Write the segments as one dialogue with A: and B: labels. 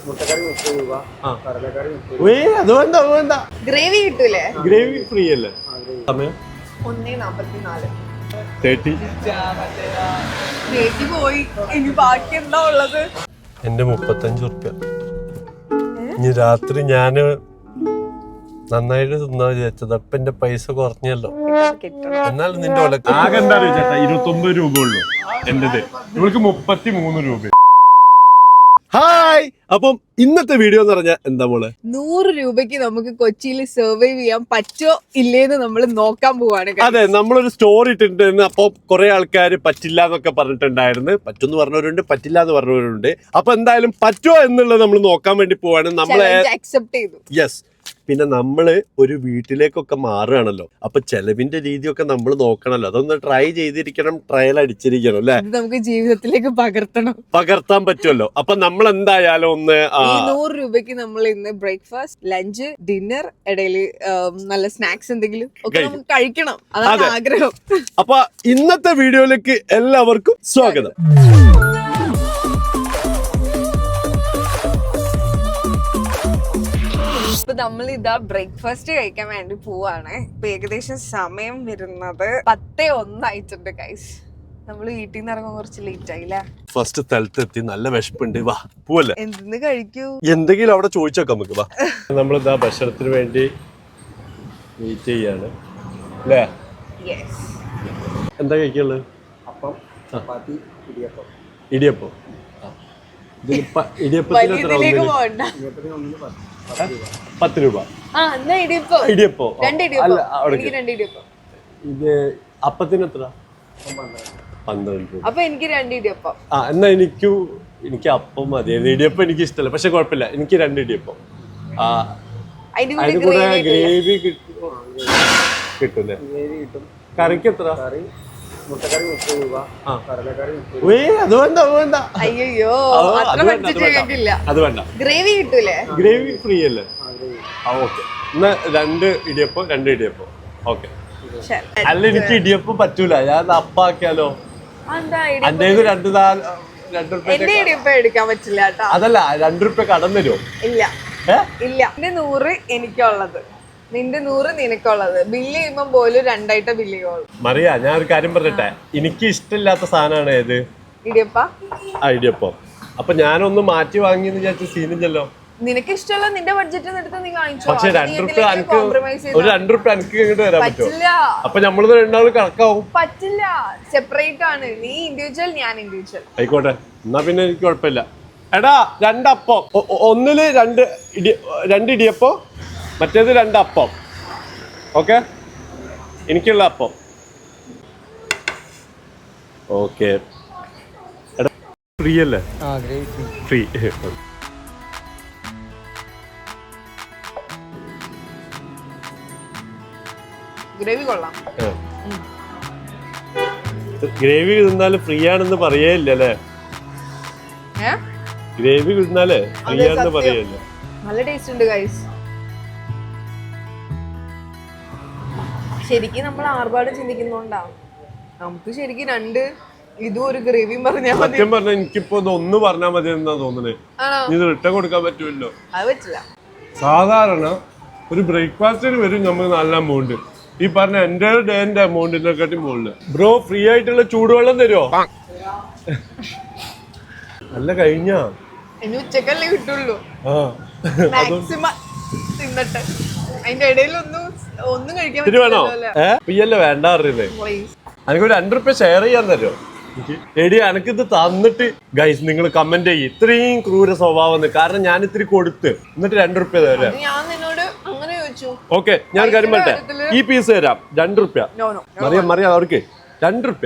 A: മുട്ടക്കറി 30 രൂപ, കടലക്കറി 30
B: അത് വേണ്ട അത് വേണ്ട.
C: ഗ്രേവി കിട്ടൂലേ?
B: ഗ്രേവി ഫ്രീ അല്ലേ? സമയം
C: 1:44.
B: 30.
C: പോയി. ഇനി ബാക്കി എന്താ ഉള്ളത്?
B: എന്റെ 35 ഉറുപ്പ്യ. ഇനി രാത്രി ഞാന് നന്നായിട്ട് തിന്നാ വിചാരിച്ചത്. അപ്പൊ എന്റെ പൈസ കുറഞ്ഞല്ലോ. എന്നാലും നിന്റെ ആകെ എന്താ ചേട്ടാ 29 രൂപ ഉള്ളൂ എന്റേത്. ഇവൾക്ക് 33 രൂപ. ഹായ്, അപ്പം ഇന്നത്തെ വീഡിയോ എന്ന് പറഞ്ഞാൽ എന്താ മോളെ?
C: 100 രൂപയ്ക്ക് നമുക്ക് കൊച്ചിയിൽ സർവൈവ് ചെയ്യാൻ പറ്റോ ഇല്ലേന്ന് നമ്മൾ നോക്കാൻ പോവാണ്.
B: അതെ, നമ്മളൊരു സ്റ്റോറി ഇട്ടിട്ടുണ്ടായിരുന്നു. അപ്പൊ കുറെ ആൾക്കാർ പറ്റില്ല എന്നൊക്കെ പറഞ്ഞിട്ടുണ്ടായിരുന്നു. പറ്റുമെന്ന് പറഞ്ഞവരുണ്ട്, പറ്റില്ല എന്ന് പറഞ്ഞവരുണ്ട്. അപ്പൊ എന്തായാലും പറ്റുമോ എന്നുള്ളത് നമ്മൾ നോക്കാൻ വേണ്ടി പോവാണ്. നമ്മളെ
C: അക്സെപ്റ്റ് ചെയ്തു.
B: യെസ്. പിന്നെ നമ്മള് ഒരു വീട്ടിലേക്കൊക്കെ മാറുകയാണല്ലോ, അപ്പൊ ചെലവിന്റെ രീതിയൊക്കെ നമ്മൾ നോക്കണല്ലോ. അതൊന്ന് ട്രൈ ചെയ്തിരിക്കണം, ട്രയൽ അടിച്ചിരിക്കണം അല്ലെ?
C: നമുക്ക് ജീവിതത്തിലേക്ക്
B: പകർത്താൻ പറ്റുമല്ലോ. അപ്പൊ നമ്മൾ എന്തായാലും ഒന്ന്
C: 100 രൂപയ്ക്ക് നമ്മൾ ഇന്ന് ബ്രേക്ക്ഫാസ്റ്റ്, ലഞ്ച്, ഡിന്നർ, ഇടയിൽ നല്ല സ്നാക്സ് എന്തെങ്കിലും ഒക്കെ നമുക്ക് കഴിക്കണം. അതാണ് ആഗ്രഹം.
B: അപ്പൊ ഇന്നത്തെ വീഡിയോയിലേക്ക് എല്ലാവർക്കും സ്വാഗതം.
C: ഇപ്പൊ നമ്മൾ ഇതാ ബ്രേക്ക്ഫാസ്റ്റ് കഴിക്കാൻ വേണ്ടി പോവാണ്. ഇപ്പൊ ഏകദേശം സമയം വരുന്നത് 10:01 ആയിട്ടുണ്ട് ഗൈസ്. നമ്മള് വീട്ടിൽ നിന്ന് ഇറങ്ങാൻ കുറച്ച് ലേറ്റ് ആയില്ലേ?
B: ഫസ്റ്റ് സ്ഥലത്തെത്തി, നല്ല വിശപ്പുണ്ട്. വാ പോവല്ലേ?
C: എന്തെന്ന് കഴിക്കൂ?
B: എന്തെങ്കിലും അവിടെ ചോദിച്ചോക്കാം നമുക്ക്. വാ, നമ്മളിതാ ഭക്ഷണത്തിന് വേണ്ടി വെയിറ്റ് ചെയ്യാണ് അല്ലേ? എന്താ കഴിക്കുള്ളത്?
A: അപ്പം, ചപ്പാത്തി, ഇടിയപ്പം.
B: ഇടിയപ്പം.
C: വലിയതിലേക്ക് പോകണ്ട.
B: 10 രൂപ.
C: ഇടിയപ്പോ 2 ഇടിയപ്പം.
B: ഇത് അപ്പത്തിന് എത്ര? 12 രൂപ.
C: അപ്പൊ എനിക്ക് 2 ഇടിയപ്പം.
B: എന്നാ എനിക്ക് അപ്പം മതി. ഇടിയപ്പം എനിക്ക് ഇഷ്ടമല്ല, പക്ഷെ കുഴപ്പമില്ല. എനിക്ക് 2 ഇടിയപ്പം. അതിന് കൂടെ ഗ്രേവി കിട്ടൂല്ലേ? കറിക്ക് എത്ര?
A: മുട്ടക്കറി 30 രൂപ, കടലക്കറി 30 രൂപ.
B: അത് വേണ്ട അത് വേണ്ട.
C: അയ്യോ,
B: അത് വേണ്ട.
C: ഗ്രേവി കിട്ടൂലേ?
B: ഗ്രേവി ഫ്രീ അല്ലേ? ഓക്കെ. എന്നാ 2 ഇടിയപ്പം 2 ഇടിയപ്പം. ഓക്കെ. അല്ല, എനിക്ക് ഇടിയപ്പം പറ്റൂല. ഞാൻ അപ്പാക്കിയാലോ? എന്റെ 2
C: ഇടിയപ്പം എടുക്കാൻ പറ്റില്ല.
B: അതല്ല, 2 രൂപ കടം തരുമോ?
C: ഇല്ല ഇല്ല. എന്റെ 100 എനിക്കുള്ളത്, നിന്റെ 100 നിനക്കുള്ളത്. ബില്ല് ചെയ്യുമ്പോ പോലും 2ആയിട്ട് ബില്ല് ചെയ്യുള്ളൂ.
B: മറിയ, ഞാൻ ഒരു കാര്യം പറഞ്ഞിട്ടെ, എനിക്ക് ഇഷ്ടമില്ലാത്ത സാധനമാണ് ഏത്? ഇടിയപ്പം. അപ്പൊ ഞാനൊന്ന് മാറ്റി വാങ്ങിയെന്ന് വിചാരിച്ച സീനില്ലല്ലോ.
C: നിനക്ക് ഇഷ്ടമുള്ള നിന്റെ ബഡ്ജറ്റിൽ എടുത്ത് നീ വാങ്ങിച്ചോ.
B: പക്ഷെ 2 രൂപ എനിക്ക്, ഒരു 2 രൂപ എനിക്ക് ഇങ്ങോട്ട് വരാൻ പറ്റുമോ? അപ്പൊ നമ്മള് 2 കണക്കാവും.
C: പറ്റില്ല, സെപ്പറേറ്റ് ആണ്. നീ ഇൻഡിവിജ്വൽ, ഞാൻ ഇൻഡിവിജ്വൽ.
B: ആയിക്കോട്ടെ, എന്നാ പിന്നെ എനിക്ക് കുഴപ്പമില്ല. എടാ, 2 അപ്പം. ഒന്നില് 2 ഇടിയപ്പം, മറ്റേത് 2 അപ്പം. ഓക്കെ, എനിക്കുള്ള അപ്പം. ഓക്കെ. എടാ, ഫ്രീ അല്ലേ? ഫ്രീ.
C: ഗ്രേവി കൊള്ളാം.
B: ഗ്രേവി തിന്നാല് ഫ്രീ ആണെന്ന് പറയേയില്ല അല്ലേ? ഗ്രേവി തിന്നാല് ഫ്രീ ആണെന്ന് പറയേയില്ല.
C: നല്ല ടേസ്റ്റ് ഉണ്ട് ഗൈസ്. ശരിക്കും നമ്മൾ ആർഭാടം ചിന്തിക്കുന്നോണ്ടാ. നമുക്ക് ശരിക്കും 2 ഇതും ഒരു ഗ്രേവിയും പറഞ്ഞാൽ മതി.
B: സത്യം പറഞ്ഞാൽ എനിക്കിപ്പോ ഒന്ന് പറഞ്ഞാൽ മതി എന്നാ തോന്നുന്നത്. ഇത് റിട്ടേൺ കൊടുക്കാൻ പറ്റുമല്ലോ?
C: അത് പറ്റില്ല.
B: സാധാരണ ഒരു ബ്രേക്ക്ഫാസ്റ്റിന് വരും നമ്മൾ നല്ല എമൗണ്ട്. ഈ പറഞ്ഞ എന്റെ ഡേന്റെ എമൗണ്ടിനെക്കാട്ടി മുകളില്. ബ്രോ, ഫ്രീ ആയിട്ടുള്ള ചൂടുവെള്ളം തരുമോ? നല്ല കഴിഞ്ഞാ
C: ഇനി ഉച്ചക്കല്ലേ കിട്ടുള്ളൂ. മാക്സിമം തിന്നിട്ട് അതിന്റെ ഇടയിൽ ഒന്നും കഴിക്കാൻ
B: വേണോ? ഫ്രീയല്ലേ വേണ്ട അറിയില്ലേ? എനിക്ക് 2 രൂപ ഷെയർ ചെയ്യാൻ തരുമോ? എടി, എനിക്കിത് തന്നിട്ട് ഗൈസ് നിങ്ങൾ കമന്റ് ചെയ്യും ഇത്രയും ക്രൂര സ്വഭാവം. കാരണം ഞാൻ ഇത്തിരി കൊടുത്ത് എന്നിട്ട് 2 രൂപ തരാം.
C: ഞാൻ നിന്നോട് അങ്ങനെ ചോദിച്ചു.
B: ഓക്കെ, ഞാൻ കാര്യം പറട്ടെ, ഈ പീസ് തരാം 2 രൂപ. മറിയാം അവർക്ക് 2 രൂപ.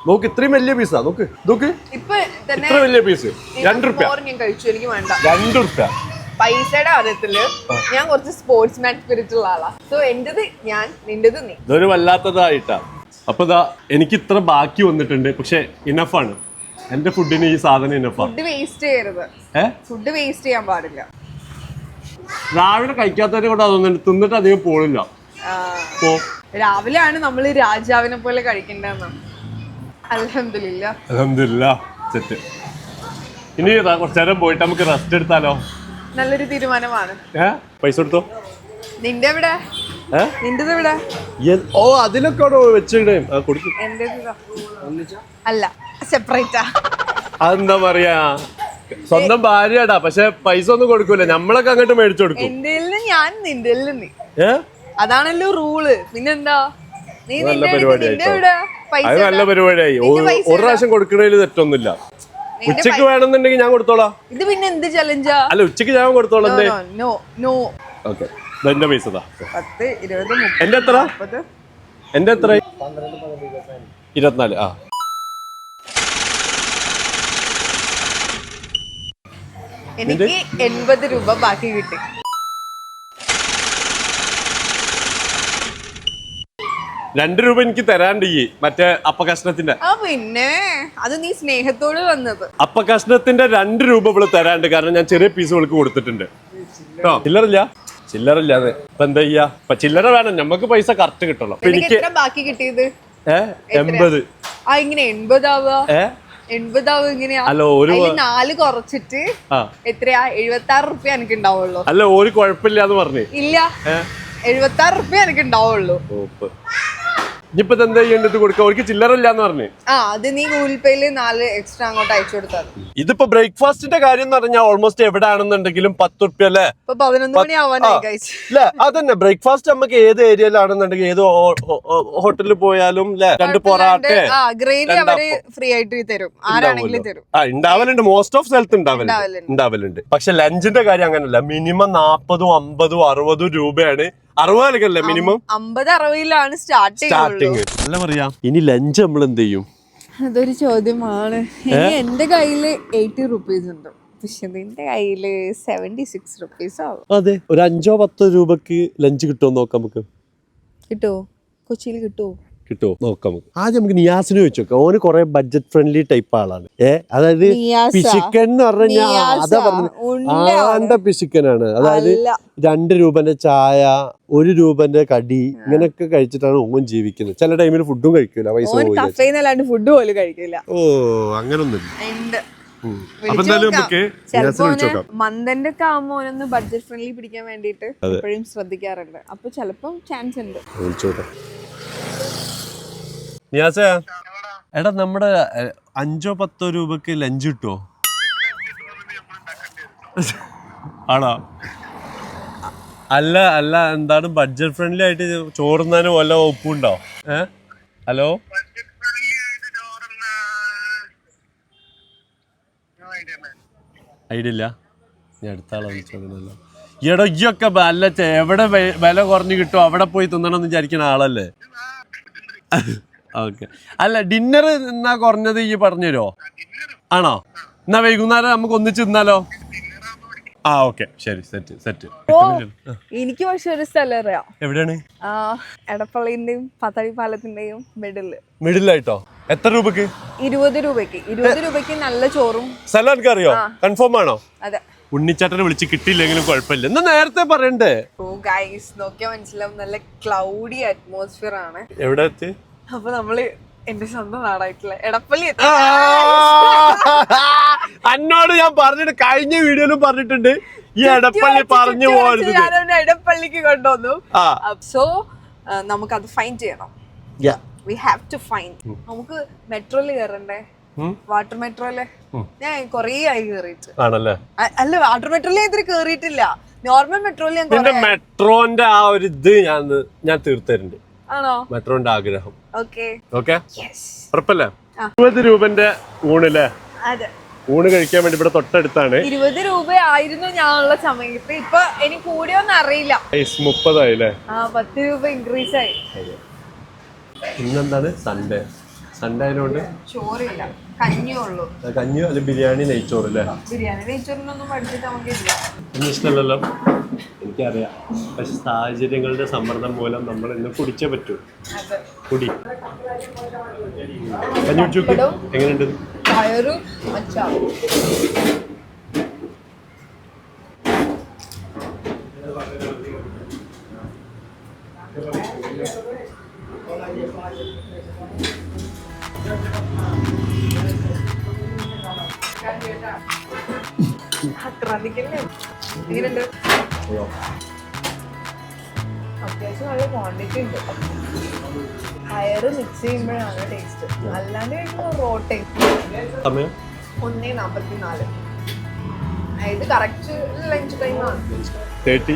B: നോക്ക്, ഇത്രയും വലിയ പീസാ. നോക്ക് ഇത്ര വലിയ പീസ് 2 രൂപ. 2 രൂപ.
C: പൈസയുടെ കാര്യത്തില് ഞാൻ കുറച്ച് സ്പോർട്സ്മാൻ സ്പിരിറ്റ് ഉള്ള ആളാ. സോ എന്റേത് ഞാൻ, നിന്റേത് നീ.
B: ഇതൊരു വല്ലാത്തതായിട്ടാ. അപ്പൊ എനിക്ക് ഇത്ര ബാക്കി വന്നിട്ടുണ്ട്, പക്ഷെ ഇനഫാണ്. എന്റെ ഫുഡിന് ഈ സാധനം ഇനഫാണ്.
C: ഫുഡ് വേസ്റ്റ് ചെയ്യരുത്. ഫുഡ് വേസ്റ്റ് ചെയ്യാൻ പാടില്ല.
B: രാവിലെ കഴിക്കാത്തതിനെ കൊണ്ട് അതൊന്നും തിന്നിട്ട് അധികം പോളില്ല.
C: രാവിലെ ആണ് നമ്മൾ രാജാവിനെ പോലെ കഴിക്കേണ്ടതെന്ന്. അൽഹംദുലില്ലാ.
B: അൽഹംദുലില്ലാ. സെറ്റ്. ഇനി കുറച്ചു നേരം പോയിട്ട് നമുക്ക് റെസ്റ്റ് എടുത്താലോ?
C: നല്ലൊരു തീരുമാനമാണ്.
B: പൈസ കൊടുത്തോ?
C: നിന്റെ എവിടെ? നിന്റെത് എവിടെ?
B: ഓ അതിലൊക്കെ വെച്ചിടേ കൊടുക്കും.
C: അല്ല, സെപ്പറേറ്റാ.
B: അതെന്താ പറയാ, സ്വന്തം ഭാര്യടാ, പക്ഷെ പൈസ ഒന്നും കൊടുക്കൂല, നമ്മളൊക്കെ അങ്ങോട്ട് മേടിച്ചു കൊടുക്കും.
C: എന്റെ ഞാൻ നിന്റെ നീ, അതാണല്ലോ റൂള്. പിന്നെന്താ?
B: നല്ല പരിപാടിയായി, അത് നല്ല പരിപാടിയായി. ഒരു പ്രാവശ്യം കൊടുക്കണേല് തെറ്റൊന്നുമില്ല. ഉച്ചക്ക് വേണമെന്നുണ്ടെങ്കിൽ ഞാൻ കൊടുത്തോളാം.
C: ഇത് പിന്നെ എന്ത് ചലഞ്ചാ?
B: അല്ല, ഉച്ചക്ക് ഞാൻ കൊടുത്തോളാം. ഓക്കെ, എന്റെ പൈസ
C: 10, 20, 30.
B: എന്റെ എത്ര? എന്റെ എത്ര? 24. ആ
C: എനിക്ക് 80 രൂപ ബാക്കി കിട്ടി.
B: ₹2 എനിക്ക് തരാണ്ട് ഈ മറ്റേ അപ്പകഷ്ണത്തിന്റെ.
C: പിന്നെ അത് നീ സ്നേഹത്തോട് വന്നത്.
B: അപ്പകഷ്ണത്തിന്റെ ₹2 ഇവള് തരാണ്ട്, കാരണം ഞാൻ ചെറിയ പീസ് ഇവൾക്ക് കൊടുത്തിട്ടുണ്ട് കേട്ടോ. ചില്ലറില്ലാതെ ഇപ്പൊ എന്താ ചെയ്യാ? ഇപ്പൊ ചില്ലറ വേണം, നമുക്ക് പൈസ കറക്റ്റ് കിട്ടണം.
C: എനിക്ക് ബാക്കി കിട്ടിയത്
B: 80.
C: ഇങ്ങനെ 80 ആവുക? 80 ആവുക എങ്ങനെയാ?
B: അല്ല, ഒരു
C: 4 കുറച്ചിട്ട് എത്രയാ? 76 റുപ്യ എനിക്ക് ഉണ്ടാവുള്ളൂ.
B: അല്ല, ഒരു കുഴപ്പമില്ലാന്ന് പറഞ്ഞു.
C: ഇല്ല, 76 റുപ്യ എനിക്ക് ഉണ്ടാവുള്ളൂ.
B: ഇനിയിപ്പോ എന്താ ചെയ്യേണ്ടത്? കൊടുക്കുക, അവർക്ക് ചില്ലറില്ലാന്ന് പറഞ്ഞു.
C: അത് നീ ഗൂഗിൾ പേയില് 4 എക്സ്ട്രാ അങ്ങോട്ട് അയച്ചു കൊടുത്താൽ.
B: ഇതിപ്പോ ബ്രേക്ക്ഫാസ്റ്റിന്റെ കാര്യം എന്ന് പറഞ്ഞാൽ ഓൾമോസ്റ്റ് എവിടെ ആണെന്നുണ്ടെങ്കിലും 10 റുപ്യ അല്ലേ?
C: 11 മണി ആവാനായി.
B: അതന്നെ, ബ്രേക്ക്ഫാസ്റ്റ് നമുക്ക് ഏത് ഏരിയയിലാണെന്നുണ്ടെങ്കിൽ ഏത് ഹോട്ടലിൽ പോയാലും 2 പൊറാട്ട,
C: ഗ്രേവി അവര് ഫ്രീ ആയിട്ട് തരും, ആരാണെങ്കിലും തരും.
B: ഉണ്ടാവലുണ്ട്, മോസ്റ്റ് ഓഫ് സ്ഥലത്ത് ഉണ്ടാവലുണ്ട്. പക്ഷെ ലഞ്ചിന്റെ കാര്യം അങ്ങനല്ല, മിനിമം 40, 50, 60 രൂപയാണ്. 60 മിനിമം,
C: 50-60 സ്റ്റാർട്ടിങ്.
B: അല്ല പറയാ, ഇനി ലഞ്ച് നമ്മൾ എന്ത് ചെയ്യും?
C: അതൊരു ചോദ്യമാണ്. എന്റെ കയ്യില് 80 റുപ്പീസ് ഉണ്ട്, പക്ഷെ നിന്റെ കയ്യില് 76 റുപ്പീസ് ആവും.
B: അതെ, ഒരു 5-10 രൂപക്ക് ലഞ്ച് കിട്ടുമോ നോക്കാം. നമുക്ക്
C: കിട്ടുമോ? കൊച്ചിയിൽ കിട്ടുമോ?
B: നോക്കാം. ആദ്യം നമുക്ക് നിയാസിന് ചോദിച്ചു നോക്കാം. ഓന് കുറെ ബഡ്ജറ്റ് ഫ്രണ്ട്ലി ടൈപ്പ് ആളാണ്. അതായത് പിശിക്കൻ എന്ന് പറഞ്ഞാൽ അതാ പറഞ്ഞ പിശിക്കനാണ്. അതായത് 2 രൂപന്റെ ചായ, 1 രൂപന്റെ കടി, ഇങ്ങനെയൊക്കെ കഴിച്ചിട്ടാണ് ഓൻ ജീവിക്കുന്നത്. ചില ടൈമിൽ ഫുഡും കഴിക്കില്ല, പൈസ
C: ഫുഡ് പോലും കഴിക്കില്ല.
B: ഓ, അങ്ങനൊന്നുമില്ല.
C: മന്ദന്റെ ഒക്കെ ആവുമ്പോ ഓനൊന്ന് ബഡ്ജറ്റ് ഫ്രണ്ട്ലി പിടിക്കാൻ വേണ്ടിട്ട് എപ്പോഴും ശ്രദ്ധിക്കാറുണ്ട്. അപ്പൊ ചിലപ്പം ചാൻസ് ഉണ്ട്.
B: നിയാസേ, എടാ നമ്മുടെ 5-10 രൂപക്ക് ലഞ്ച് കിട്ടുമോ? ആണോ? അല്ല എന്താണ് ബഡ്ജറ്റ് ഫ്രണ്ട്ലി ആയിട്ട് ചോറുന്നാനും വല്ല ഒപ്പുണ്ടോ? ഹലോ, ഐഡിയ ഇല്ല. ഞാൻ അടുത്ത ആളെ വിളിച്ചോളൂ. ഈടോ ഈയൊക്കെ അല്ല, എവിടെ വില കുറഞ്ഞു കിട്ടുമോ അവിടെ പോയി തിന്നണമെന്ന് വിചാരിക്കുന്ന ആളല്ലേ? ഓക്കെ. അല്ല, ഡിന്നർ എന്നാ കുറഞ്ഞത് ഈ പറഞ്ഞുതരുമോ? ആണോ? എന്നാ വൈകുന്നേരം നമുക്ക് ഒന്നിച്ച് തിന്നാലോ? ഓക്കെ, ശരി, സെറ്റ്.
C: എനിക്ക് പക്ഷെ ഒരു സ്ഥലം അറിയാം.
B: എവിടെയാണ്?
C: എടപ്പള്ളിന്റെയും പത്തടി പാലത്തിന്റെയും
B: മിഡിലായിട്ടോ. എത്ര രൂപക്ക്?
C: 20 രൂപയ്ക്ക്. 20 രൂപയ്ക്ക് നല്ല ചോറും.
B: സ്ഥലം എനിക്ക് അറിയോ? കൺഫേം ആണോ?
C: അതെ.
B: ഉണ്ണിച്ചാട്ടനെ വിളിച്ച് കിട്ടിയില്ലെങ്കിലും കുഴപ്പമില്ല, എന്നാ നേരത്തെ പറയണ്ടേ?
C: നോക്കിയാ മനസ്സിലാവും, നല്ല ക്ലൗഡി അറ്റ്മോസ്ഫിയർ ആണ്.
B: എവിടെ എത്തി?
C: അപ്പൊ നമ്മള് എന്റെ സ്വന്തം നാടായിട്ടുള്ള എടപ്പള്ളി.
B: എന്നോട് ഞാൻ പറഞ്ഞിട്ട്, കഴിഞ്ഞ വീഡിയോയിലും പറഞ്ഞിട്ടുണ്ട്, ഈ എടപ്പള്ളി പറഞ്ഞു പോകരുത്.
C: എടപ്പള്ളിക്ക് കൊണ്ടുവന്നു. സോ നമുക്കത് ഫൈൻഡ് ചെയ്യണം. We have to find. നമുക്ക് മെട്രോയില് കയറണ്ടേ? വാട്ടർ മെട്രോയില് ഞാൻ കൊറേ ആയി കേറിയിട്ട്.
B: ആണല്ലേ?
C: അല്ല, വാട്ടർ മെട്രോയില് ഇതിൽ കേറിയിട്ടില്ല. നോർമൽ മെട്രോയില് ഞാൻ
B: മെട്രോന്റെ ആ ഒരു ഇത് ഞാൻ തീർത്തരുന്നുണ്ട്.
C: ആണോ?
B: മെട്രോന്റെ ആഗ്രഹം.
C: ഓക്കെ,
B: ഉറപ്പല്ലേ? 20 രൂപന്റെ ഊണല്ലേ?
C: അതെ,
B: ഊണ് കഴിക്കാൻ വേണ്ടി ഇവിടെ തൊട്ടടുത്താണ്.
C: 20 രൂപ ആയിരുന്നു ഞാനുള്ള സമയത്ത്. ഇപ്പൊ എനിക്ക് കൂടിയോന്ന് അറിയില്ല.
B: 30 ആയില്ലേ?
C: 10 രൂപ ഇൻക്രീസ് ആയി.
B: ഇന്നെന്താണ്? സൺഡേ ആയതുകൊണ്ട്
C: ചോറില്ല, കഞ്ഞിയുള്ളൂ.
B: കഞ്ഞി അല്ലെ ബിരിയാണി, നെയ്ച്ചോറ് അല്ലേ?
C: ബിരിയാണി നെയ്ച്ചോറിനൊന്നും പഠിച്ചിട്ട് നമുക്കില്ല.
B: ഇഷ്ടമല്ലല്ലോ, എനിക്കറിയാം. പക്ഷെ സാഹചര്യങ്ങളുടെ സമ്മർദ്ദം മൂലം നമ്മൾ ഇന്ന് കുടിച്ചേ പറ്റൂ. കുടി. കഞ്ഞി കുടിച്ചു. എങ്ങനെയുണ്ട്?
C: പയറും അച്ചാറും. എങ്ങനെയുണ്ട്? അത്യാവശ്യം നല്ല ക്വാണ്ടിറ്റി ഉണ്ട്. പയറ് മിക്സ് ചെയ്യുമ്പോഴാണ് ടേസ്റ്റ്, അല്ലാണ്ട് റോ ടേസ്റ്റ്. 1:44. ഇത് കറക്റ്റ് ലഞ്ച് ടൈമാണ്.
B: 30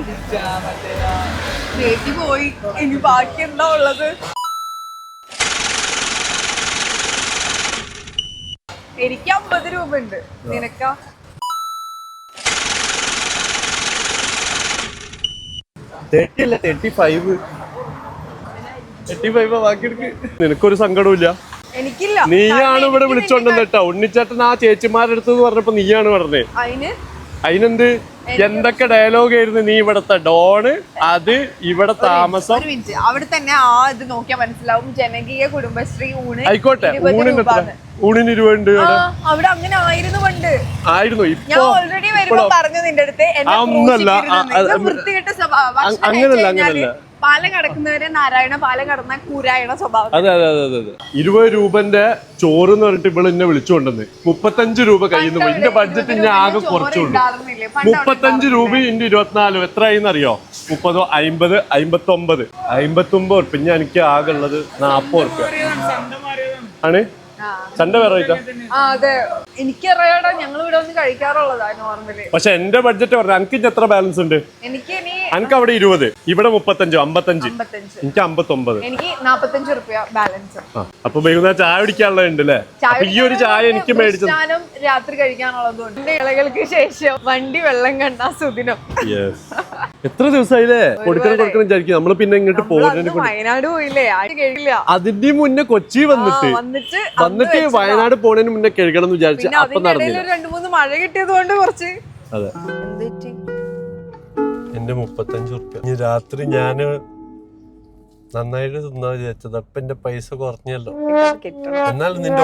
C: പോയി. ഇനി ബാക്കി എന്താ ഉള്ളത്? എനിക്ക് 50 രൂപ ഉണ്ട്. നിനക്കാ?
B: 30 അല്ല 35. 35 ബാക്കിയെടുക്ക്. നിനക്കൊരു സങ്കടമില്ല.
C: എനിക്കില്ല.
B: നീയാണ് ഇവിടെ വിളിച്ചോണ്ടെന്ന് കേട്ടോ. ഉണ്ണിച്ചേട്ടൻ ആ ചേച്ചിമാരുടെ അടുത്ത് പറഞ്ഞപ്പോ നീയാണ് പറഞ്ഞേ. അതിനെന്ത് എന്തൊക്കെ ഡയലോഗ് ആയിരുന്നു? നീ ഇവിടത്തെ ഡോണ്, അത് ഇവിടെ താമസം.
C: അവിടെ തന്നെ ആ ഇത് നോക്കിയാൽ മനസ്സിലാവും. ജനകീയ കുടുംബശ്രീ ഊണ്.
B: ആയിക്കോട്ടെ, ഊണിന് എത്ര? ഊണിന് 20 ഉണ്ട്
C: അവിടെ. അങ്ങനെ ആയിരുന്നു പണ്ട്.
B: ആയിരുന്നു.
C: ഞാൻ ഓൾറെഡി വരുമ്പോ പറഞ്ഞു നിന്റെ അടുത്ത് വൃത്തികെട്ട സ്വഭാവം.
B: അങ്ങനല്ല.
C: പാലം കടക്കുന്നവരെ നാരായണ, പാലം കടന്ന കൂരായണ സ്വഭാവം.
B: അതെ 20 രൂപന്റെ ചോറ് എന്ന് പറഞ്ഞിട്ട് ഇവിടെ എന്നെ വിളിച്ചുകൊണ്ടെന്ന് 35 രൂപ കഴിയുന്നു. എന്റെ ബഡ്ജറ്റ് ഞാൻ ആകെ കുറച്ചുള്ളൂ. 35 രൂപ ഇന്റെ 24 എത്രയായിന്ന് അറിയോ? 30, 50, 59. 59 ഉറുപ്പ്യ. ഞാൻ എനിക്ക് ആകെ ഉള്ളത് 40 ഉറുപ്പ്യ ആണ്. സൺഡേ വേറെ
C: അതെ, എനിക്കറിയാടാ. ഞങ്ങൾ ഇവിടെ വന്ന് കഴിക്കാറുള്ളതാ നോർമലി.
B: പക്ഷെ എന്റെ ബഡ്ജറ്റ് പറഞ്ഞ എനിക്ക് എത്ര ബാലൻസ് ഉണ്ട്? എനിക്ക് അവിടെ 20, ഇവിടെ 35, 55. എനിക്ക് 59.
C: എനിക്ക് 45 രൂപ ബാലൻസ്.
B: അപ്പൊ വൈകുന്നേരം ചായ കുടിക്കാനുള്ളത് ഉണ്ട് അല്ലേ? ഈ ഒരു ചായ എനിക്ക് മേടിച്ചു
C: രാത്രി കഴിക്കാനുള്ളതുകൊണ്ട് ഇളകൾക്ക് ശേഷം വണ്ടി വെള്ളം കണ്ടാ സുദിനം.
B: എത്ര ദിവസമായില്ലേ കൊടുക്കണം വിചാരിക്കും നമ്മള്. പിന്നെ ഇങ്ങോട്ട് പോകുന്നതിന്
C: വയനാട് പോയില്ലേ? കഴിയില്ല.
B: അതിന്റെ മുന്നേ കൊച്ചി വന്നിട്ട് വയനാട് പോണതിന് മുന്നേ കഴുകണം എന്ന് വിചാരിച്ചു. അപ്പൊ നടന്നില്ല.
C: 2-3 മഴ കിട്ടിയത് കൊണ്ട് കുറച്ച്.
B: അതെ. എന്റെ 35 ഉറുപ്പ്യ. ഇനി രാത്രി ഞാന് നന്നായിട്ട് തിന്നാ വിചാരിച്ചത്. അപ്പൊ എന്റെ പൈസ കുറഞ്ഞല്ലോ. എന്നാലും നിന്റെ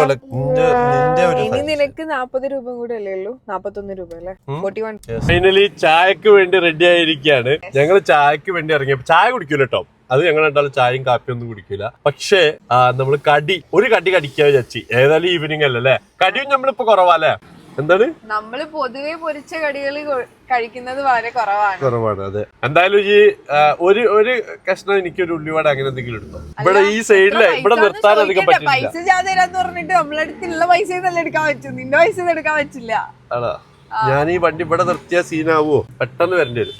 C: ഇനി നിനക്ക് 40 രൂപ കൂടെ അല്ലേ ഉള്ളൂ? 41 രൂപ അല്ലേ? 41.
B: ഫൈനലി ചായക്ക് വേണ്ടി റെഡി ആയിരിക്കുകയാണ്. ഞങ്ങള് ചായക്ക് വേണ്ടി ഇറങ്ങിയപ്പോ ചായ കുടിക്കൂല കേട്ടോ. അത് ഞങ്ങൾ രണ്ടാളും ചായയും കാപ്പിയും ഒന്നും കുടിക്കില്ല. പക്ഷേ നമ്മള് ഒരു കടി കടിക്കാൻ വിചാരിച്ചു. ഏതായാലും ഈവനിങ് അല്ലേ? കടിയും നമ്മളിപ്പോ കുറവാല്ലേ? എന്താണ്?
C: നമ്മള് പൊതുവെ പൊരിച്ച കടികൾ കഴിക്കുന്നത് വളരെ കുറവാണ്.
B: അതെ. എന്തായാലും ഈ ഒരു കഷ്ണം എനിക്കൊരു ഉള്ളിവട അങ്ങനെ എന്തെങ്കിലും എടുത്തോ. ഇവിടെ ഈ സൈഡില് ഇവിടെ നിർത്താൻ അധികം പറ്റില്ല.
C: പൈസ ജാതരാന്ന് പറഞ്ഞിട്ട് നമ്മളെ അടുത്തുള്ള പൈസ എടുക്കാൻ പറ്റും. നിന്റെ പൈസ എടുക്കാൻ പറ്റില്ല.
B: ആണോ? ഞാൻ ഈ വണ്ടി ഇവിടെ നിർത്തിയ സീനാവോ? പെട്ടെന്ന് വരേണ്ടി വരും.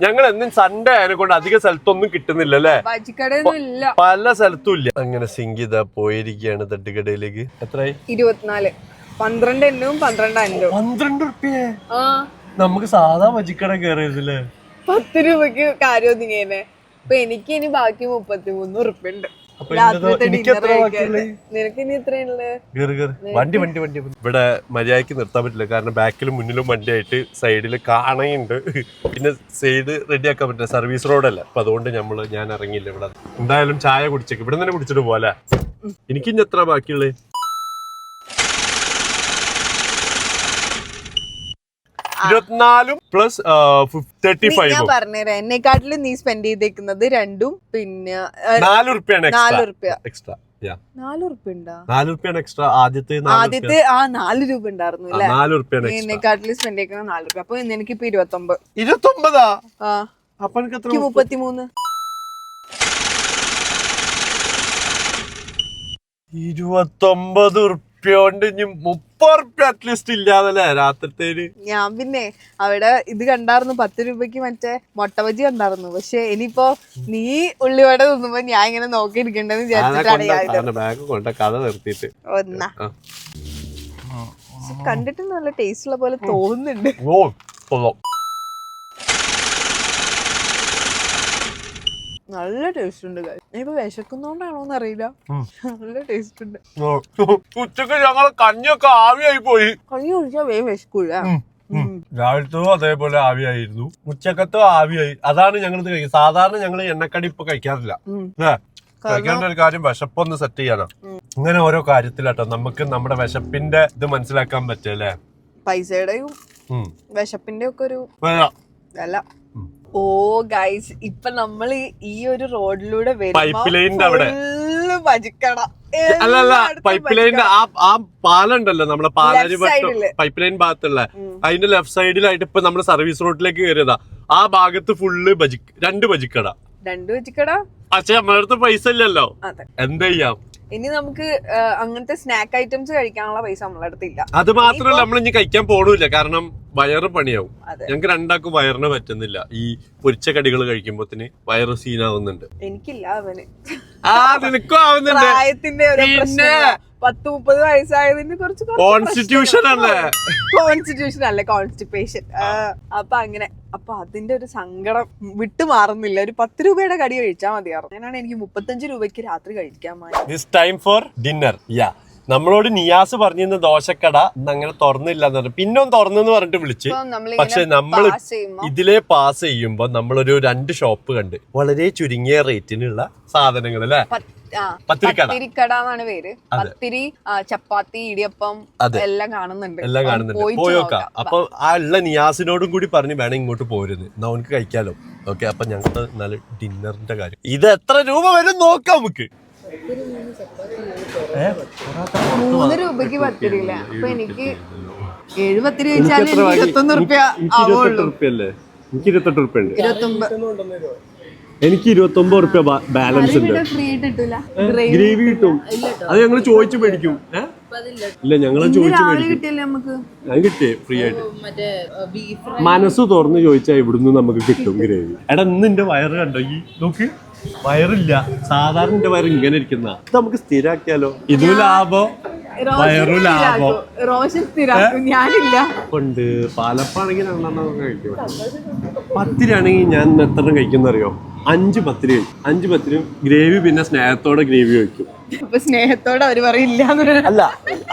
B: ഞങ്ങൾ എന്നും സൺഡേ അതിനെ കൊണ്ട് അധിക സ്ഥലത്തൊന്നും കിട്ടുന്നില്ല അല്ലേ? പല സ്ഥലത്തും ഇല്ല. അങ്ങനെ സിംഗിത പോയിരിക്കുകയാണ് തട്ടുകടയിലേക്ക്. എത്രയായി?
C: 24. 12
B: ഉറുപ്പ്യ. നമുക്ക് സാധാ ബജിക്കട കയറിയതല്ലേ? 10
C: രൂപക്ക് കാര്യം ഒതുങ്ങിയേനെ. അപ്പൊ എനിക്ക് ഇനി ബാക്കി 33 ഉറുപ്പ്യ ഉണ്ട്.
B: ഇവിടെ മര്യാദക്ക് നിർത്താൻ പറ്റില്ല. കാരണം ബാക്കിലും മുന്നിലും വണ്ടിയായിട്ട് സൈഡില് കാണയുണ്ട്. പിന്നെ സൈഡ് റെഡിയാക്കാൻ പറ്റില്ല. സർവീസ് റോഡല്ല. അപ്പൊ അതുകൊണ്ട് ഞാൻ ഇറങ്ങിയില്ല ഇവിടെ. എന്തായാലും ചായ കുടിച്ചേക്ക്. ഇവിടെ തന്നെ കുടിച്ചിട്ട് പോലെ. എനിക്ക് ഇനി എത്ര ബാക്കിയുള്ളത്? 24 പ്ലസ് 35.
C: ഞാൻ പറഞ്ഞുതരാം. എന്നെക്കാട്ടിലും നീ സ്പെൻഡ് ചെയ്തേക്കുന്നത് 2 പിന്നെ
B: 4 ഉറുപ്പ്യ എക്സ്ട്രാ.
C: 4 ഉറുപ്പ്യ ഉണ്ടാ?
B: 4 ഉറുപ്പ്യാണ് എക്സ്ട്രാ. ആദ്യത്തെ
C: 4 രൂപ ഉണ്ടായിരുന്നു അല്ലേ?
B: 4 ഉറുപ്പ്യാണ്
C: എന്നെക്കാട്ടിലും സ്പെൻഡ് ചെയ്തേക്കുന്നത് 4 രൂപ. അപ്പൊ എനിക്കിപ്പോ 29.
B: 29? അപ്പൊ
C: 33.
B: 29 ഉറുപ്പ്യോണ്ട് ഇനി 30 ഉറുപ്പ്യ അറ്റ്ലീസ്റ്റ് ഇല്ലാതല്ലേ രാത്രിത്തേന്?
C: ഞാൻ പിന്നെ അവിടെ ഇത് കണ്ടായിരുന്നു 10 രൂപയ്ക്ക് മറ്റേ മുട്ട ബജി കണ്ടായിരുന്നു. പക്ഷെ ഇനിയിപ്പോ നീ ഉള്ളിവട തിന്നുമ്പോ ഞാൻ ഇങ്ങനെ നോക്കിയിരിക്കണ്ടെന്ന് വിചാരിച്ചിട്ടാണ്
B: ബാഗ് കൊണ്ട കഥ നിർത്തിയിട്ട്.
C: കണ്ടിട്ട് നല്ല ടേസ്റ്റ് ഉള്ള പോലെ തോന്നുന്നുണ്ട്. നല്ല ടേസ്റ്റ് ഉണ്ട്. ഇപ്പൊ വിശക്കുന്നോണ്ടാണോന്ന് അറിയില്ല. നല്ല ടേസ്റ്റ് ഉണ്ട്.
B: ഉച്ചക്ക് ഞങ്ങള് കഞ്ഞിയൊക്കെ ആവിയായി പോയി.
C: കഞ്ഞി കുടിച്ചാൽ വേഗം വിശക്കൂല.
B: രാവിലത്തും അതേപോലെ ആവിയായിരുന്നു. ഉച്ചക്കത്തും ആവിയായി. അതാണ് ഞങ്ങൾ കഴിക്കുന്നത്. സാധാരണ ഞങ്ങൾ എണ്ണക്കടി ഇപ്പൊ കഴിക്കാറില്ല. കഴിക്കേണ്ട ഒരു കാര്യം വിശപ്പൊന്ന് സെറ്റ് ചെയ്യാനാ. ഇങ്ങനെ ഓരോ കാര്യത്തിലാട്ടോ നമുക്ക് നമ്മുടെ വിശപ്പിന്റെ ഇത് മനസ്സിലാക്കാൻ പറ്റല്ലേ?
C: പൈസയുടെയും വിശപ്പിന്റെ ഒക്കെ ഒരു വില. ഓ ഗൈസ്, ഇപ്പൊ നമ്മൾ ഈ ഒരു റോഡിലൂടെ
B: പൈപ്പ് ലൈനിന്റെ അവിടെ
C: ഫുള്ള് ഭജിക്കട.
B: അല്ലല്ല, പൈപ്പ് ലൈനിന്റെ ആ പാലുണ്ടല്ലോ നമ്മളെ പാലാരി പൈപ്പ് ലൈൻ ഭാഗത്തുള്ള അതിന്റെ ലെഫ്റ്റ് സൈഡിലായിട്ട് ഇപ്പൊ നമ്മള് സർവീസ് റോഡിലേക്ക് കയറിയതാ. ആ ഭാഗത്ത് ഫുള്ള് രണ്ട് ഭജിക്കട. പക്ഷെ നമ്മളെ അടുത്ത് പൈസ ഇല്ലല്ലോ, എന്ത് ചെയ്യാം?
C: ഇനി നമുക്ക് അങ്ങനത്തെ സ്നാക്ക് ഐറ്റംസ് കഴിക്കാനുള്ള പൈസ നമ്മളെ അടുത്തില്ല.
B: അത് മാത്രമല്ല, നമ്മൾ ഇനി കഴിക്കാൻ പോണില്ല, കാരണം വയറ് പണിയാവും. ഞങ്ങക്ക് രണ്ടാക്കും വയറിന് പറ്റുന്നില്ല. ഈ പൊരിച്ച കടികൾ കഴിക്കുമ്പോത്തിന് വയറ് സീനാവുന്നുണ്ട്.
C: എനിക്കില്ല, അവന്
B: നിനക്കും ആവുന്നുണ്ട്.
C: പ്രായത്തിന്റെ ഒരു പ്രശ്നം. 10-30 വയസ്സായതിന് കുറച്ച്
B: കോൺസ്റ്റിറ്റ്യൂഷൻ അല്ലേ,
C: കോൺസ്റ്റിപ്പേഷൻ. അപ്പൊ അങ്ങനെ, അപ്പൊ അതിന്റെ ഒരു സങ്കടം വിട്ടു മാറുന്നില്ല. ഒരു 10 രൂപയുടെ കടി കഴിച്ചാൽ മതിയായിരുന്നു. അങ്ങനെയാണ് എനിക്ക് 35 രൂപയ്ക്ക് രാത്രി കഴിക്കാൻ
B: ഡിന്നർ. നമ്മളോട് നിയാസ് പറഞ്ഞിരുന്ന ദോശക്കട അങ്ങനെ തുറന്നില്ല എന്ന് പറഞ്ഞു. പിന്നെ തുറന്നെന്ന് പറഞ്ഞിട്ട് വിളിച്ച്. പക്ഷെ നമ്മൾ ഇതിലെ പാസ് ചെയ്യുമ്പോ നമ്മളൊരു 2 ഷോപ്പ് കണ്ട് വളരെ ചുരുങ്ങിയ റേറ്റിനുള്ള സാധനങ്ങൾ അല്ലെ.
C: പത്തിരിക്കടാന്നാണ് പേര്. പത്തിരി, ചപ്പാത്തി, ഇടിയപ്പം എല്ലാം കാണുന്നുണ്ട്.
B: പോയി നോക്കാം. അപ്പൊ ആ ഉള്ള നിയാസിനോടും കൂടി പറഞ്ഞു വേണം ഇങ്ങോട്ട് പോരുന്നു, എന്നാ അവനക്ക് കഴിക്കാലോ. ഓക്കെ, അപ്പൊ ഞങ്ങൾക്ക് നല്ല ഡിന്നറിന്റെ കാര്യം. ഇത് എത്ര രൂപ വരും നോക്കാം നമുക്ക്.
C: 3 രൂപയ്ക്ക് പത്തിരിയില്ല. അപ്പൊ എനിക്ക് 7 പത്തിരി കഴിച്ചാൽ 21 റുപ്യ ആവുള്ളൂ.
B: എനിക്ക് 28 റുപ്യ ഉണ്ട്. എനിക്ക് 29 റുപ്യ ബാലൻസ് ഉണ്ട്. ഗ്രേവി കിട്ടും. അത് ഞങ്ങള് ചോദിച്ചു മേടിക്കും. ഇല്ല, ഞങ്ങള് ചോദിച്ചു മേടിക്കും. ഞാൻ കിട്ടിയേ ഫ്രീ ആയിട്ട്. മനസ്സ് തുറന്ന് ചോദിച്ചാ ഇവിടുന്ന് നമുക്ക് കിട്ടും ഗ്രേവി. എടാ, ഇന്ന് എന്റെ വയറ് കണ്ടോ? ഈ നോക്ക്, വയറില്ല. സാധാരണ എന്റെ വയറ് ഇങ്ങനെ ഇരിക്കുന്ന. ഇത് നമുക്ക് സ്ഥിരാക്കിയാലോ? ഇതും ലാഭം, വയറും ലാഭം.
C: ഞാനില്ല
B: കൊണ്ട് പാലപ്പാണെങ്കിൽ 2 കഴിക്കും. പത്തിരിയാണെങ്കിൽ ഞാൻ എത്ര കഴിക്കുന്ന അറിയോ? 5 പത്തിരി. 5 പത്തിരിയും ഗ്രേവി, പിന്നെ സ്നേഹത്തോടെ ഗ്രേവി വയ്ക്കും.
C: സ്നേഹത്തോടെ അവര് പറയില്ല.
B: അല്ല,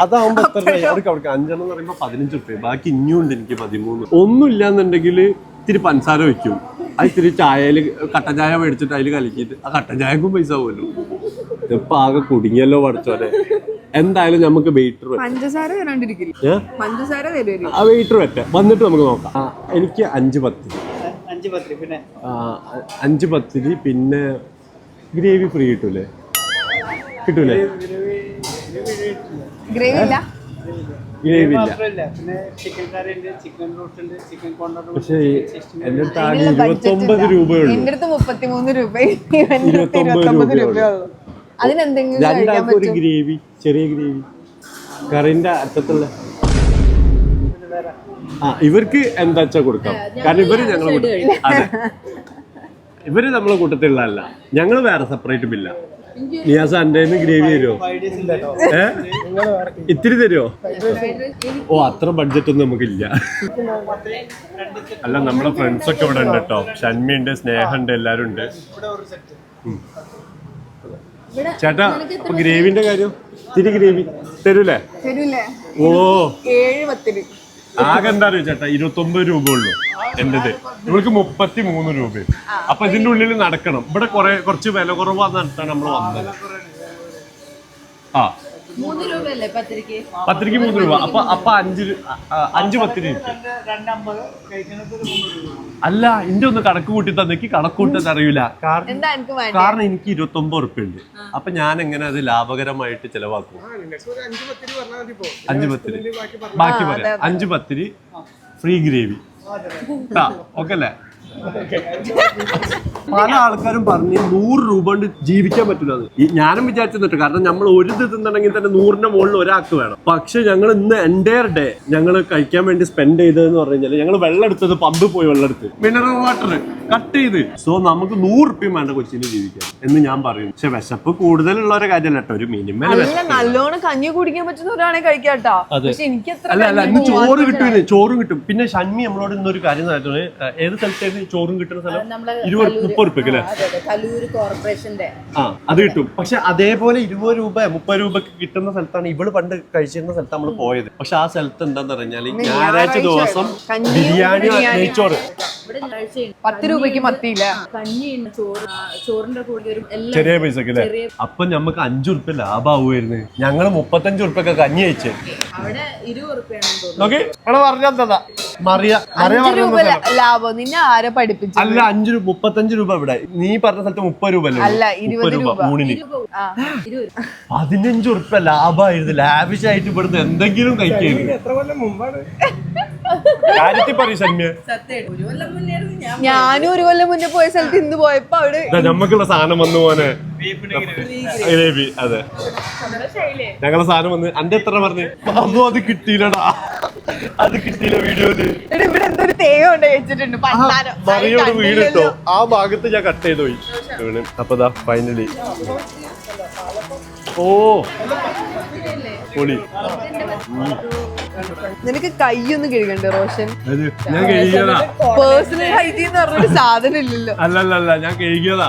B: അതാവുമ്പോ എത്ര 5 എന്ന് പറയുമ്പോ 15 റുപ്യ. ബാക്കി ഇനിയുണ്ട് എനിക്ക് 13. ഒന്നും ഇല്ലാന്നുണ്ടെങ്കിൽ ഇത്തിരി പഞ്ചസാര വെക്കും. അത് ഇത്തിരി ചായയിൽ കട്ടൻ ചായ മേടിച്ചിട്ട് അതിൽ കലക്കിയിട്ട് ആ കട്ടൻ ചായക്കും പൈസ പോലും. ഇപ്പൊ ആകെ കുടുങ്ങിയല്ലോ പഠിച്ചോലെ. എന്തായാലും നമുക്ക് വെയിറ്റർ ആ വെയിറ്റർ വരട്ടെ, വന്നിട്ട് നമുക്ക് നോക്കാം. എനിക്ക് 5 പത്തിരി, 5 പത്തിരി, പിന്നെ ഗ്രേവി ഫ്രീ കിട്ടൂലേ? കിട്ടൂലേ? ഗ്രേവി ഇല്ല. പക്ഷേ എന്റെ അടുത്ത് ആകെ 29 രൂപയുള്ളൂ.
C: എന്റെ അടുത്ത് 33 രൂപ, 29 രൂപയുള്ളൂ. അതിനെന്തെങ്കിലും
B: രണ്ടാൾക്കും ഒരു ഗ്രേവി, ചെറിയ ഗ്രേവി, കറിന്റെ അറ്റത്തുള്ള. ഇവർക്ക് എന്താ വെച്ചാ കൊടുക്കാം, കാരണം ഇവര് ഞങ്ങളെ കൂട്ടത്തിൽ. അതെ, ഇവര് നമ്മളെ കൂട്ടത്തിലുള്ളതല്ല. ഞങ്ങള് വേറെ സെപ്പറേറ്റ് ബില്ല. നിയാസ എന്റെ ഗ്രേവി തരുമോ? ഇത്തിരി തരുമോ? ഓ, അത്ര ബഡ്ജറ്റ് ഒന്നും നമുക്കില്ല. അല്ല, നമ്മളെ ഫ്രണ്ട്സ് ഒക്കെ ഇവിടെ ഉണ്ട് കേട്ടോ. ഷൺമി ഉണ്ട്, സ്നേഹ ഉണ്ട്, എല്ലാരും ഉണ്ട്. ചേട്ടാ, അപ്പൊ ഗ്രേവിന്റെ കാര്യം? ഇത്തിരി ഗ്രേവി തരൂലേ? ഓ,
C: 7 പത്തിരി.
B: ആകെ എന്താ അറിയോ ചേട്ടാ, 29 രൂപ ഉള്ളൂ എന്റേത്. ഇവർക്ക് 33 രൂപ. അപ്പൊ ഇതിന്റെ ഉള്ളിൽ നടക്കണം. ഇവിടെ കുറച്ച് വില കുറവാന്ന് പറഞ്ഞിട്ടാണ് നമ്മൾ വന്നത്.
C: 3 രൂപയല്ലേ പത്തിരിക്ക്?
B: 3 രൂപ. അപ്പൊ 5 പത്തിരി. അല്ല, ഇന്റെ ഒന്ന് കണക്ക് കൂട്ടി തന്നെനിക്ക് കണക്ക് കൂട്ടാൻ അറിയില്ല. കാരണം എനിക്ക് 29 റുപ്യ ഉണ്ട്. അപ്പൊ ഞാൻ എങ്ങനെ അത് ലാഭകരമായിട്ട് ചെലവാക്കും? 5 പത്തിരി ബാക്കി പറയാം. 5 പത്തിരി, ഫ്രീ ഗ്രേവി. ഓക്കെ അല്ലേ? പല ആൾക്കാരും പറഞ്ഞ് 100 രൂപ കൊണ്ട് ജീവിക്കാൻ പറ്റില്ല. ഞാനും വിചാരിച്ചിട്ട്, കാരണം നമ്മൾ ഒരു ഇത് തിന്നണമെങ്കിൽ തന്നെ 100ന്റെ മുകളിൽ ഒരാൾക്ക് വേണം. പക്ഷെ ഞങ്ങൾ ഇന്ന് എൻറ്റയർ ഡേ ഞങ്ങൾ കഴിക്കാൻ വേണ്ടി സ്പെൻഡ് ചെയ്തതെന്ന് പറഞ്ഞു കഴിഞ്ഞാൽ, ഞങ്ങൾ വെള്ളം എടുത്തത് പമ്പിൽ പോയി വെള്ളം എടുത്ത് മിനറൽ വാട്ടർ കട്ട് ചെയ്ത്. സോ നമുക്ക് 100 റുപ്യ വേണ്ട കൊച്ചിന് ജീവിക്കാൻ എന്ന് ഞാൻ പറയും. പക്ഷെ വിശപ്പ് കൂടുതലുള്ളവരെ കാര്യമല്ല കേട്ടോ, ഒരു മിനിമം
C: നല്ലോണം കഞ്ഞി കുടിക്കാൻ പറ്റുന്നവരാണെങ്കിൽ കഴിക്കാട്ടോ.
B: അല്ല, ഇന്ന് ചോറ് കിട്ടും, ചോറും കിട്ടും. പിന്നെ ഷൺമി നമ്മളോട് ഇന്നൊരു കാര്യം നടത്തുന്നത്, ഏത് സ്ഥലത്തേക്ക് ചോറും കിട്ടുന്ന സ്ഥലം 20-30 റുപ്യക്ക് അല്ലേ? അത് കിട്ടും. പക്ഷെ അതേപോലെ 20 രൂപ 30 രൂപക്ക് കിട്ടുന്ന സ്ഥലത്താണ് ഇവള് പണ്ട് കഴിച്ചിരുന്ന സ്ഥലത്ത് നമ്മൾ പോയത്. പക്ഷെ ആ സ്ഥലത്ത് എന്താന്ന് പറഞ്ഞാല് ഞായറാഴ്ച ദിവസം ബിരിയാണി, നെയ്ച്ചോറ്
C: 10 രൂപയ്ക്ക് മത്തിയില്ല.
D: കഞ്ഞിയുണ്ട്, ചോറിന്റെ കൂടെ ഒരു എല്ലാം
B: ചെറിയ പൈസക്ക് അല്ലേ? അപ്പൊ ഞമ്മക്ക് 5 ഉറുപ്പ്യ ലാഭാവുമായിരുന്നു. ഞങ്ങള് 35 ഉറുപ്പ്യൊക്കെ കഞ്ഞി അയച്ചേ.
D: അവിടെ 20 ഉറുപ്പ്യാണെന്ന് തോന്നുന്നു.
B: നോക്കി ഇവിടെ പറഞ്ഞാ മറിയ
C: 5 രൂപ ലാഭം. നിന്നെ ആരെ പഠിപ്പിച്ചു?
B: അല്ല 35 രൂപ ഇവിടെ. നീ പറഞ്ഞ സ്ഥലത്ത് 30 രൂപ
C: അല്ല 20 രൂപ
B: ഊണിന്.
D: 20
B: 15 ഉറുപ്പ്യ ലാഭമായിരുന്നു. ലാവിഷായിട്ട് ഇവിടുന്ന് എന്തെങ്കിലും കഴിക്കായിരുന്നു.
A: എത്ര കൊല്ലം മുമ്പാണ്?
B: കാര്യത്തിൽ പറയും സന്യ.
D: സത്യമായിട്ട് 1 കൊല്ലം മുന്നേ ഞാൻ
C: ഞാനും 1 കൊല്ലം മുന്നേ പോയ സ്ഥലത്ത് ഇന്ന് പോയപ്പോ അവിടെ
B: നമുക്കുള്ള സാധനം വന്നു പോനെ ഗ്രേവി. അതെ ഞങ്ങളെ സാധനം വന്ന് അന്റെ എത്ര പറഞ്ഞു അതൊന്നും അത് കിട്ടിയില്ലടാ. അത് കിട്ടിയില്ല വീഡിയോയില്.
C: ഇവിടെ എന്തൊരു തേങ്ങ കൊണ്ട് വെച്ചിട്ടുണ്ട്.
B: മറിയോട് വീണിട്ടോ ആ ഭാഗത്ത് ഞാൻ കട്ട് ചെയ്ത് പോയി. അപ്പൊ ഫൈനലി ഓ പൊളി.
C: നിനക്ക് കൈയൊന്നും കഴുകണ്ടേ റോഷൻ?
B: ഞാൻ കഴിയതാ.
C: പേഴ്സണൽ ഹൈജീൻ എന്ന് പറഞ്ഞൊരു സാധനം ഇല്ലല്ലോ.
B: അല്ലല്ല ഞാൻ കഴിക്കതാ.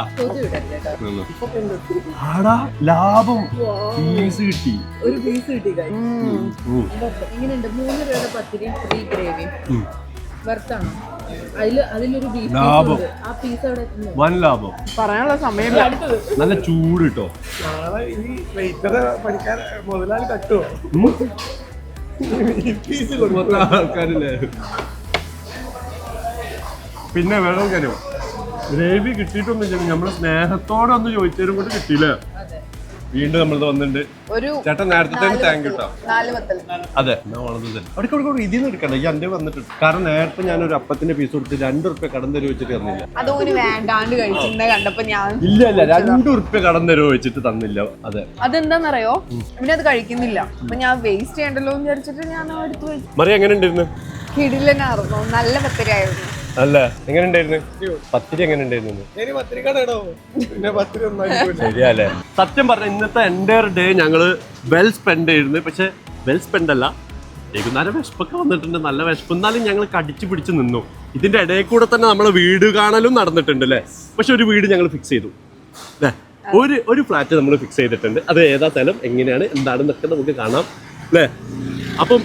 B: ആടാ ലാഭം പീസ് കിട്ടി.
D: ഒരു പീസ് കിട്ടി. എങ്ങനെയുണ്ട്? 3 രൂപയുടെ പത്തിരിയും 3 ഗ്രേവിയും വെറുത്താണോ? അതിലൊരു ബീഫ്
B: ലാഭം.
D: ആ പീസ് അവിടെ എത്തുന്നു.
B: വൻ ലാഭം.
C: പറയാനുള്ള സമയം
B: നല്ല ചൂട് കിട്ടോ.
A: നാളെ ഇനി വെയിറ്റർ പണിക്കാർ മുതലാളി തട്ടുവോ?
B: ആൾക്കാരില്ലേ? പിന്നെ വേണം കാര്യം ഗ്രേവി കിട്ടിയിട്ടൊന്നും നമ്മള് സ്നേഹത്തോടെ ഒന്ന് ചോദിച്ചതിനും കൂടെ കിട്ടിയില്ലേ? വീണ്ടും നമ്മളത് വന്നിട്ടുണ്ട്. ചേട്ടൻ നേരത്തെ താങ്ക് യു കേട്ടോ.
C: 4 വത്തൽ.
B: അതെ അവിടെ ഇതിന്ന് എടുക്കണ്ട. ഈ അന്റെ വന്നിട്ടുണ്ട്. കാരണം നേരത്തെ ഞാനൊരു അപ്പത്തിന്റെ പീസ് കൊടുത്ത് 2 ഉറുപ്പ്യ കടം തരുമോ വെച്ചിട്ട് തന്നില്ല.
C: അതോന് വേണ്ടാണ്ട് കഴിച്ചിട്ടുണ്ടെ കണ്ടപ്പോ ഞാൻ
B: ഇല്ല 2 ഉറുപ്പ്യ കടം തരുമോ വെച്ചിട്ട് തന്നില്ല. അതെ
C: അതെന്താന്നറിയോ? പിന്നെ അത് കഴിക്കുന്നില്ല. അപ്പൊ ഞാൻ വേസ്റ്റ് ചെയ്യണ്ടല്ലോ എന്ന് വിചാരിച്ചിട്ട് ഞാൻ എടുത്തു വെച്ചു.
B: മറിയ എങ്ങനെ ഉണ്ടായിരുന്നു?
C: കിടിലനായിരുന്നു. നല്ല പത്തിരിയായിരുന്നു.
B: അല്ല എങ്ങനെ ഉണ്ടായിരുന്നു? പത്തിരി എങ്ങനെ ഉണ്ടായിരുന്നു?
A: ഇനി പത്തിരിക്കടോ പിന്നെ പത്തിരി ഒന്നും
B: ശരിയല്ലേ? സത്യം പറഞ്ഞ ഇന്നത്തെ എൻ്റെ ഡേ ഞങ്ങള് വെൽ സ്പെൻഡ് ചെയ്തിരുന്നു. പക്ഷെ വെൽ സ്പെൻഡ് അല്ല, വൈകുന്നേരം വിശപ്പൊക്കെ വന്നിട്ടുണ്ട്. നല്ല വിശപ്പ്. എന്നാലും ഞങ്ങൾ കടിച്ചു പിടിച്ച് നിന്നു. ഇതിന്റെ ഇടയിൽ കൂടെ തന്നെ നമ്മളെ വീട് കാണലും നടന്നിട്ടുണ്ട് അല്ലേ? പക്ഷെ ഒരു വീട് ഞങ്ങൾ ഫിക്സ് ചെയ്തു അല്ലേ? ഒരു ഫ്ലാറ്റ് നമ്മൾ ഫിക്സ് ചെയ്തിട്ടുണ്ട്. അത് ഏതാ സ്ഥലം, എങ്ങനെയാണ്, എന്താണെന്നൊക്കെ നമുക്ക് കാണാം അല്ലേ? അപ്പം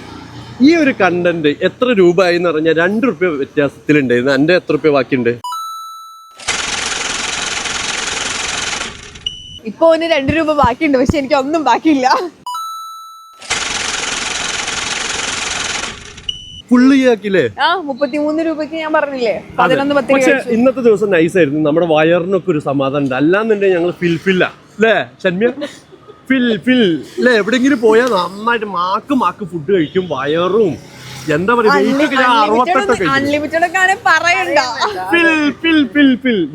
B: ഈ ഒരു കണ്ടന്റ് എത്ര രൂപ ആയി എന്ന് പറഞ്ഞാൽ 2 ഉറുപ്പ്യ വ്യത്യാസത്തിലുണ്ടായിരുന്നു. എൻ്റെ എത്ര രൂപ ബാക്കിയുണ്ട്?
C: ഇപ്പൊ ഒന്ന് 2 രൂപ ബാക്കിയുണ്ട്. പക്ഷെ എനിക്ക് ഒന്നും ബാക്കിയില്ല.
B: ഫുള്ള് ആക്കില്ലേ?
C: 33 രൂപയ്ക്ക് ഞാൻ പറഞ്ഞില്ലേ 11 പത്തിരി.
B: പക്ഷെ ഇന്നത്തെ ദിവസം നൈസ് ആയിരുന്നു. നമ്മുടെ വയറിനൊക്കെ ഒരു സമാധാനം ഉണ്ട്. അല്ലാന്നുണ്ടെങ്കിൽ ഞങ്ങൾ ഫില്ല അല്ലേ ഷന്മ്യ? ഫിൽ അല്ലേ? എവിടെയെങ്കിലും പോയാൽ നന്നായിട്ട് മാക്ക് ഫുഡ് കഴിക്കും. വയറും എന്താ പറയാ
C: അൺലിമിറ്റഡ് ഒക്കെ പറയണ്ട.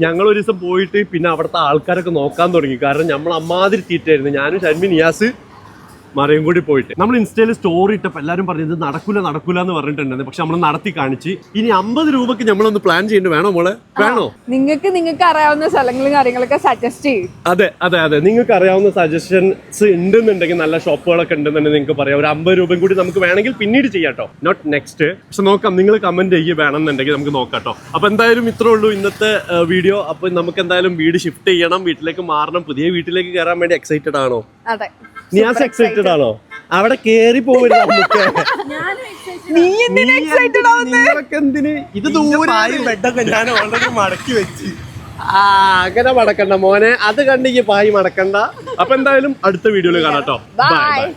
B: ഞങ്ങൾ ഒരു ദിവസം പോയിട്ട് പിന്നെ അവിടുത്തെ ആൾക്കാരൊക്കെ നോക്കാൻ തുടങ്ങി. കാരണം നമ്മൾ അമ്മാതിരി തീറ്റായിരുന്നു. ഞാനും ഷന്മി, നിയാസ്, മറിയും കൂടി പോയിട്ട് നമ്മൾ ഇൻസ്റ്റയിൽ സ്റ്റോറി ഇട്ടപ്പോൾ എല്ലാവരും പറഞ്ഞത് നടക്കൂല എന്ന് പറഞ്ഞിട്ടുണ്ടായിരുന്നു. പക്ഷെ നമ്മൾ നടത്തി കാണിച്ച്. ഇനി 50 രൂപക്ക് നമ്മളൊന്ന് പ്ലാൻ ചെയ്യേണ്ടി വേണോ മോളെ? വേണോ?
C: നിങ്ങൾക്ക് അറിയാവുന്ന സ്ഥലങ്ങളും കാര്യങ്ങളൊക്കെ സജസ്റ്റ് ചെയ്യും.
B: അതെ നിങ്ങൾക്ക് അറിയാവുന്ന സജഷൻസ് ഉണ്ടെന്നുണ്ടെങ്കിൽ, നല്ല ഷോപ്പുകളൊക്കെ ഉണ്ടെന്നുണ്ടെങ്കിൽ നിങ്ങൾക്ക് പറയാം. ഒരു 50 രൂപയും കൂടി നമുക്ക് വേണമെങ്കിൽ പിന്നീട് ചെയ്യാട്ടോ, നോട്ട് നെക്സ്റ്റ്. പക്ഷെ നോക്കാം, നിങ്ങൾ കമന്റ് ചെയ്യുക വേണമെന്നുണ്ടെങ്കിൽ നമുക്ക് നോക്കാട്ടോ. അപ്പൊ എന്തായാലും ഇത്രേ ഉള്ളൂ ഇന്നത്തെ വീഡിയോ. അപ്പൊ നമുക്ക് എന്തായാലും വീട് ഷിഫ്റ്റ് ചെയ്യണം, വീട്ടിലേക്ക് മാറണം. പുതിയ വീട്ടിലേക്ക് കയറാൻ വേണ്ടി എക്സൈറ്റഡ് ആണോ?
C: അതെ.
B: നിയാസ് എക്സൈറ്റഡ് ആണോ? അവിടെ കേറി പോകരുത് നമുക്ക്.
C: നീ എന്തിനാ എക്സൈറ്റഡ് ആവുന്നത്?
B: എന്തിന്? ഇത് ദൂരെ
A: ബെഡൊക്കെ ഞാൻ ഓൾറെഡി മടക്കി വെച്ച്.
B: അങ്ങനെ മടക്കണ്ട മോനെ. അത് കണ്ടെങ്കിൽ പായി മടക്കണ്ട. അപ്പൊ എന്തായാലും അടുത്ത വീഡിയോയിൽ കാണാട്ടോ. ബൈ.